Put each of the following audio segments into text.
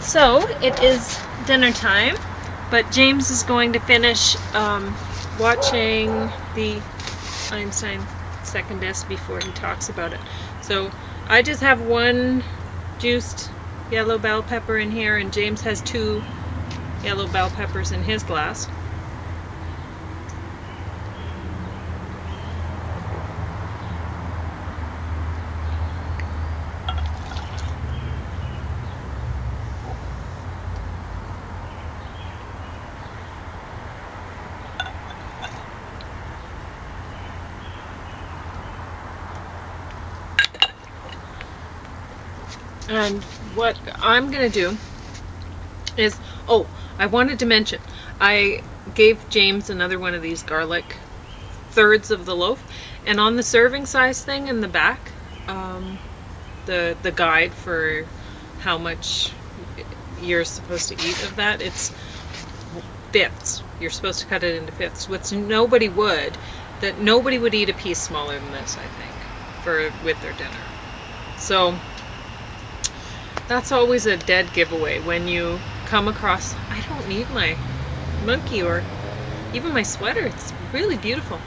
So it is dinner time, but James is going to finish watching the Einstein second disc before he talks about it. So I just have one juiced yellow bell pepper in here, and James has 2 yellow bell peppers in his glass. And what I'm gonna do is, oh, I wanted to mention, I gave James another one of these garlic thirds of the loaf, and on the serving size thing in the back, the guide for how much you're supposed to eat of that, it's fifths. You're supposed to cut it into fifths, which nobody would eat a piece smaller than this, I think, with their dinner. So that's always a dead giveaway when you come across, I don't need my monkey or even my sweater, it's really beautiful,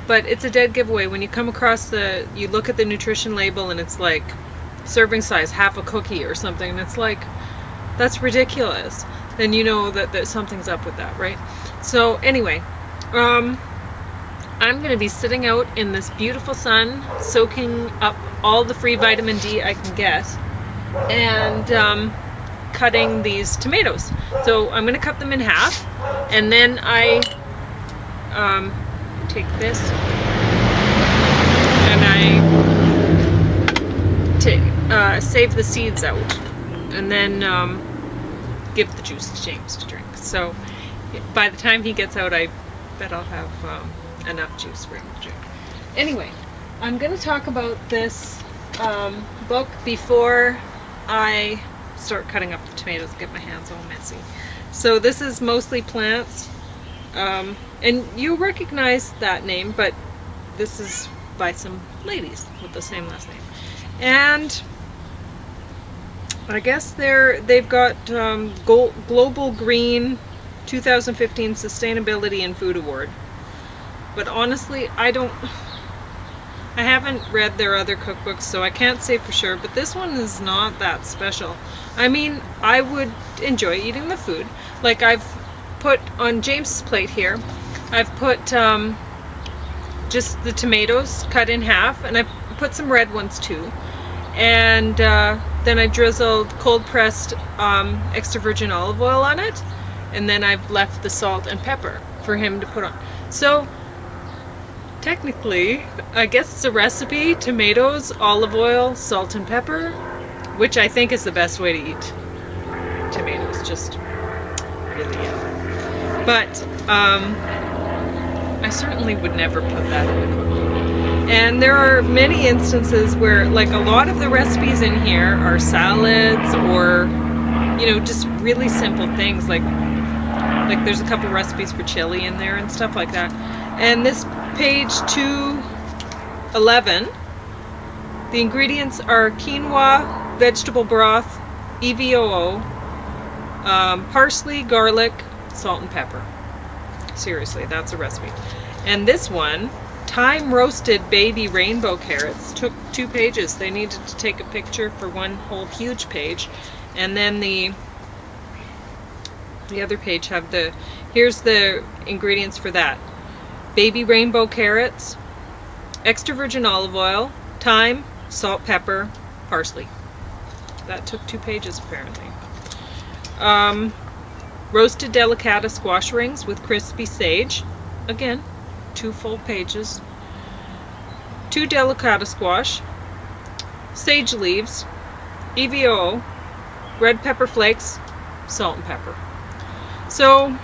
but it's a dead giveaway when you come across you look at the nutrition label and it's like serving size half a cookie or something, and it's like, that's ridiculous. Then you know that something's up with that, right? So anyway, I'm going to be sitting out in this beautiful sun, soaking up all the free vitamin D I can get, and cutting these tomatoes. So I'm going to cut them in half, and then I take this and I save the seeds out, and then give the juice to James to drink. So by the time he gets out, I bet I'll have enough juice for him to drink. Anyway, I'm going to talk about this book before I start cutting up the tomatoes and get my hands all messy. So this is mostly plants, and you recognize that name, but this is by some ladies with the same last name. And I guess they've got Global Green 2015 Sustainability and Food Award. But honestly, I haven't read their other cookbooks, so I can't say for sure, but this one is not that special. I mean, I would enjoy eating the food. Like, I've put on James's plate here, I've put just the tomatoes cut in half, and I put some red ones too. And then I drizzled cold pressed extra virgin olive oil on it, and then I've left the salt and pepper for him to put on. So technically, I guess it's a recipe: tomatoes, olive oil, salt and pepper, which I think is the best way to eat tomatoes, just really yellow. But I certainly would never put that in the cookbook. And there are many instances where, like, a lot of the recipes in here are salads or, you know, just really simple things, like there's a couple recipes for chili in there and stuff like that. And this page 211, the ingredients are quinoa, vegetable broth, EVOO, parsley, garlic, salt and pepper. Seriously, that's a recipe. And this one, thyme roasted baby rainbow carrots, took 2 pages. They needed to take a picture for one whole huge page, and then the other page here's the ingredients for that: baby rainbow carrots, extra virgin olive oil, thyme, salt, pepper, parsley. That took 2 pages apparently. Roasted delicata squash rings with crispy sage, again 2 full pages. 2 delicata squash, sage leaves, EVOO, red pepper flakes, salt and pepper. So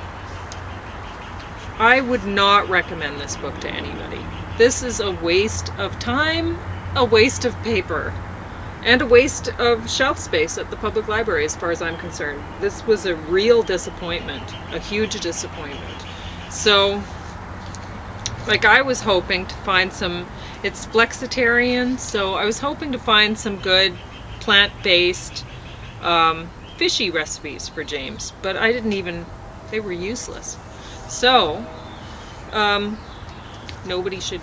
I would not recommend this book to anybody. This is a waste of time, a waste of paper, and a waste of shelf space at the public library as far as I'm concerned. This was a real disappointment, a huge disappointment. So, like, I was hoping to find it's flexitarian, so I was hoping to find some good plant-based fishy recipes for James, but I didn't even, they were useless. So, nobody should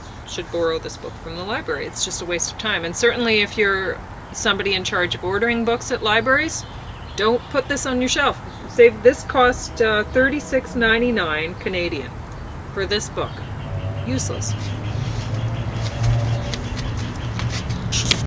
borrow this book from the library. It's just a waste of time. And certainly if you're somebody in charge of ordering books at libraries, don't put this on your shelf. Save, this cost $36.99 Canadian for this book. Useless.